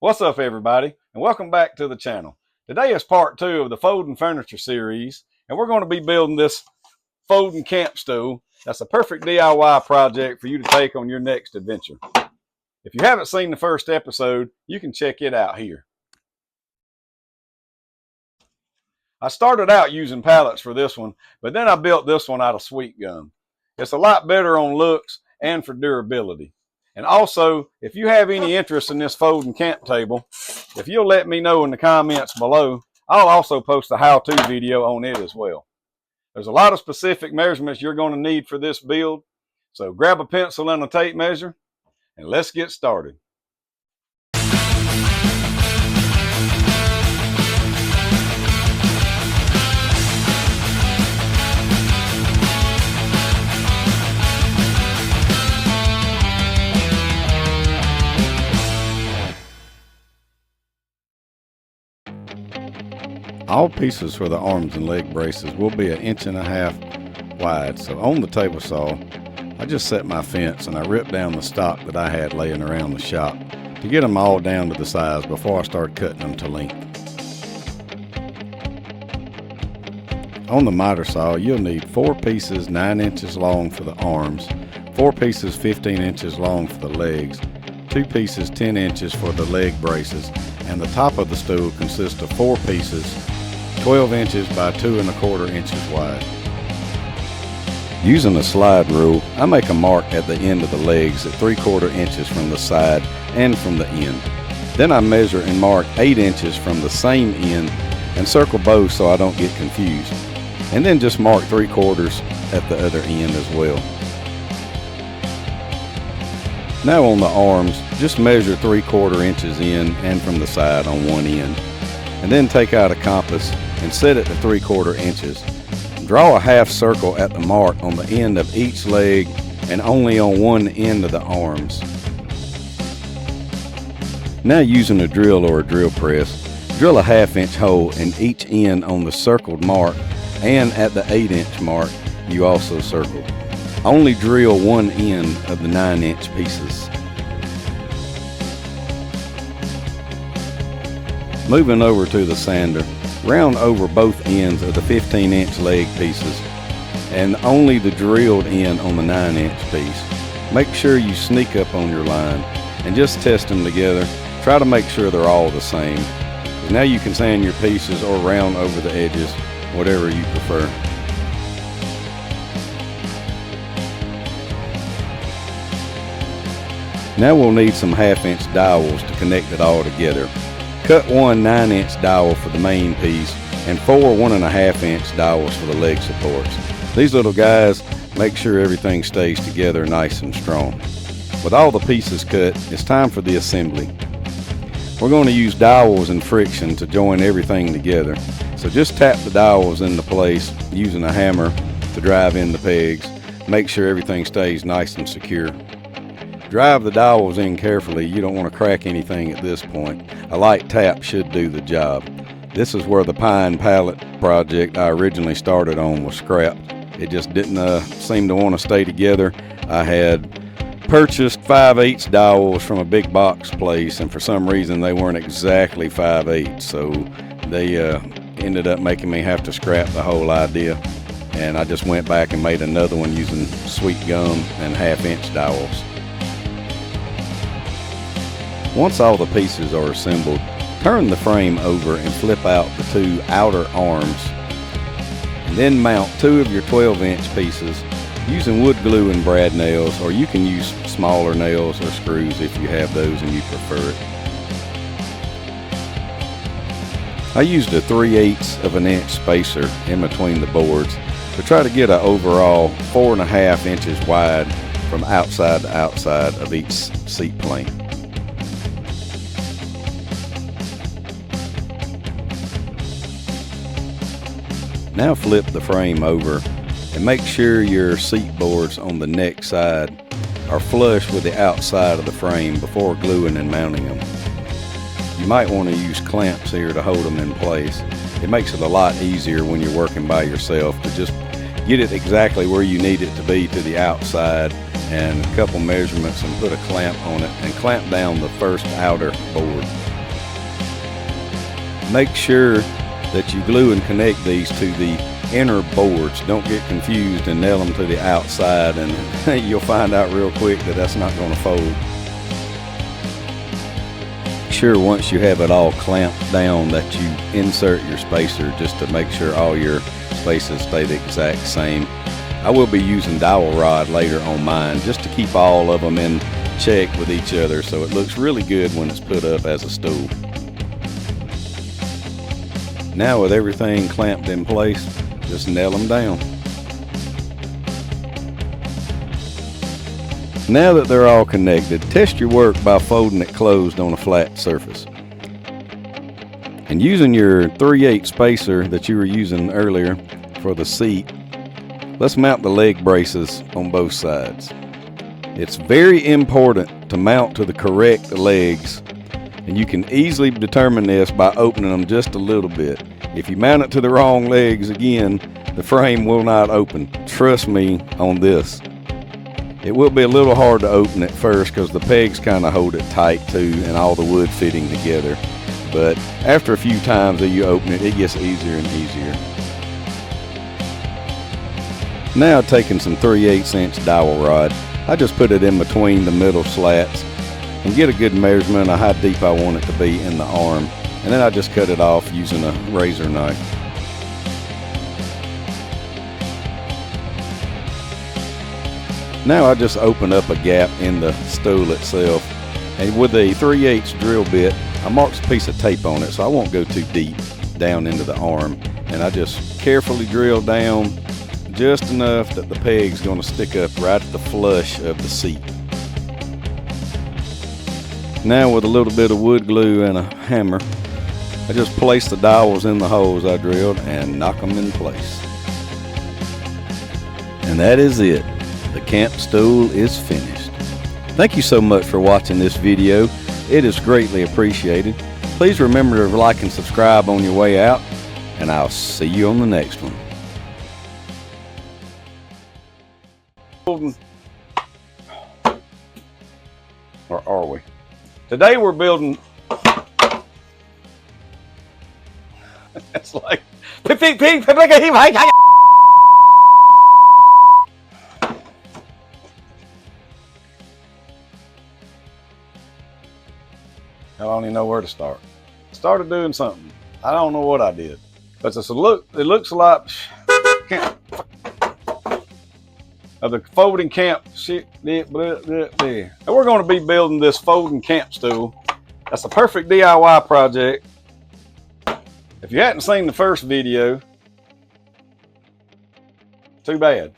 What's up, everybody, and welcome back to the channel. Today is part 2 of the folding furniture series, and we're going to be building this folding camp stool. That's a perfect DIY project for you to take on your next adventure. If you haven't seen the first episode, you can check it out here. I started out using pallets for this one, but then I built this one out of sweet gum. It's a lot better on looks and for durability. And also, if you have any interest in this folding camp table, if you'll let me know in the comments below, I'll also post a how-to video on it as well. There's a lot of specific measurements you're going to need for this build, so grab a pencil and a tape measure, and let's get started. All pieces for the arms and leg braces will be 1.5 inches wide. So on the table saw, I just set my fence and I ripped down the stock that I had laying around the shop to get them all down to the size before I start cutting them to length. On the miter saw, you'll need 4 pieces 9 inches long for the arms, 4 pieces 15 inches long for the legs, 2 pieces 10 inches for the leg braces, and the top of the stool consists of 4 pieces 12 inches by 2¼ inches wide. Using a slide rule, I make a mark at the end of the legs at 3/4 inches from the side and from the end. Then I measure and mark 8 inches from the same end and circle both so I don't get confused. And then just mark 3/4 at the other end as well. Now on the arms, just measure 3/4 inches in and from the side on one end. And then take out a compass and set it to 3/4 inches. Draw a half circle at the mark on the end of each leg and only on one end of the arms. Now using a drill or a drill press, drill a 1/2 inch hole in each end on the circled mark and at the 8-inch mark you also circled. Only drill one end of the 9-inch pieces. Moving over to the sander, round over both ends of the 15-inch leg pieces and only the drilled end on the 9-inch piece. Make sure you sneak up on your line and just test them together. Try to make sure they're all the same. Now you can sand your pieces or round over the edges, whatever you prefer. Now we'll need some 1/2 inch dowels to connect it all together. Cut 1 9-inch dowel for the main piece and 4 1.5 inch dowels for the leg supports. These little guys make sure everything stays together nice and strong. With all the pieces cut, it's time for the assembly. We're going to use dowels and friction to join everything together. So just tap the dowels into place using a hammer to drive in the pegs. Make sure everything stays nice and secure. Drive the dowels in carefully. You don't want to crack anything at this point. A light tap should do the job. This is where the pine pallet project I originally started on was scrapped. It just didn't seem to want to stay together. I had purchased 5/8 dowels from a big box place, and for some reason they weren't exactly 5/8, so they ended up making me have to scrap the whole idea. And I just went back and made another one using sweet gum and 1/2 inch dowels. Once all the pieces are assembled, turn the frame over and flip out the 2 outer arms. And then mount 2 of your 12-inch pieces using wood glue and brad nails, or you can use smaller nails or screws if you have those and you prefer it. I used a 3/8 of an inch spacer in between the boards to try to get an overall 4.5 inches wide from outside to outside of each seat plank. Now flip the frame over and make sure your seat boards on the neck side are flush with the outside of the frame before gluing and mounting them. You might want to use clamps here to hold them in place. It makes it a lot easier when you're working by yourself to just get it exactly where you need it to be to the outside, and a couple measurements and put a clamp on it and clamp down the first outer board. make sure that you glue and connect these to the inner boards. Don't get confused and nail them to the outside, and you'll find out real quick that that's not going to fold. Sure, once you have it all clamped down, that you insert your spacer just to make sure all your spaces stay the exact same. I will be using dowel rod later on mine just to keep all of them in check with each other, so it looks really good when it's put up as a stool. Now with everything clamped in place, just nail them down. Now that they're all connected, test your work by folding it closed on a flat surface. And using your 3/8 spacer that you were using earlier for the seat, let's mount the leg braces on both sides. It's very important to mount to the correct legs, and you can easily determine this by opening them just a little bit. If you mount it to the wrong legs, again, the frame will not open. Trust me on this. It will be a little hard to open at first because the pegs kind of hold it tight too, and all the wood fitting together. But after a few times that you open it, it gets easier and easier. Now taking some 3/8 inch dowel rod, I just put it in between the middle slats and get a good measurement of how deep I want it to be in the arm. And then I just cut it off using a razor knife. Now I just open up a gap in the stool itself, and with a 3/8 drill bit, I marked a piece of tape on it so I won't go too deep down into the arm, and I just carefully drill down just enough that the peg's going to stick up right at the flush of the seat. Now with a little bit of wood glue and a hammer, I just place the dowels in the holes I drilled and knock them in place. And that is it. The camp stool is finished. Thank you so much for watching this video. It is greatly appreciated. Please remember to like and subscribe on your way out, and I'll see you on the next one. Or are we? Today we're building. It's like I don't even know where to start. Started doing something. I don't know what I did, but it looks a lot of the folding camp shit. And we're going to be building this folding camp stool. That's a perfect DIY project. If you hadn't seen the first video, too bad.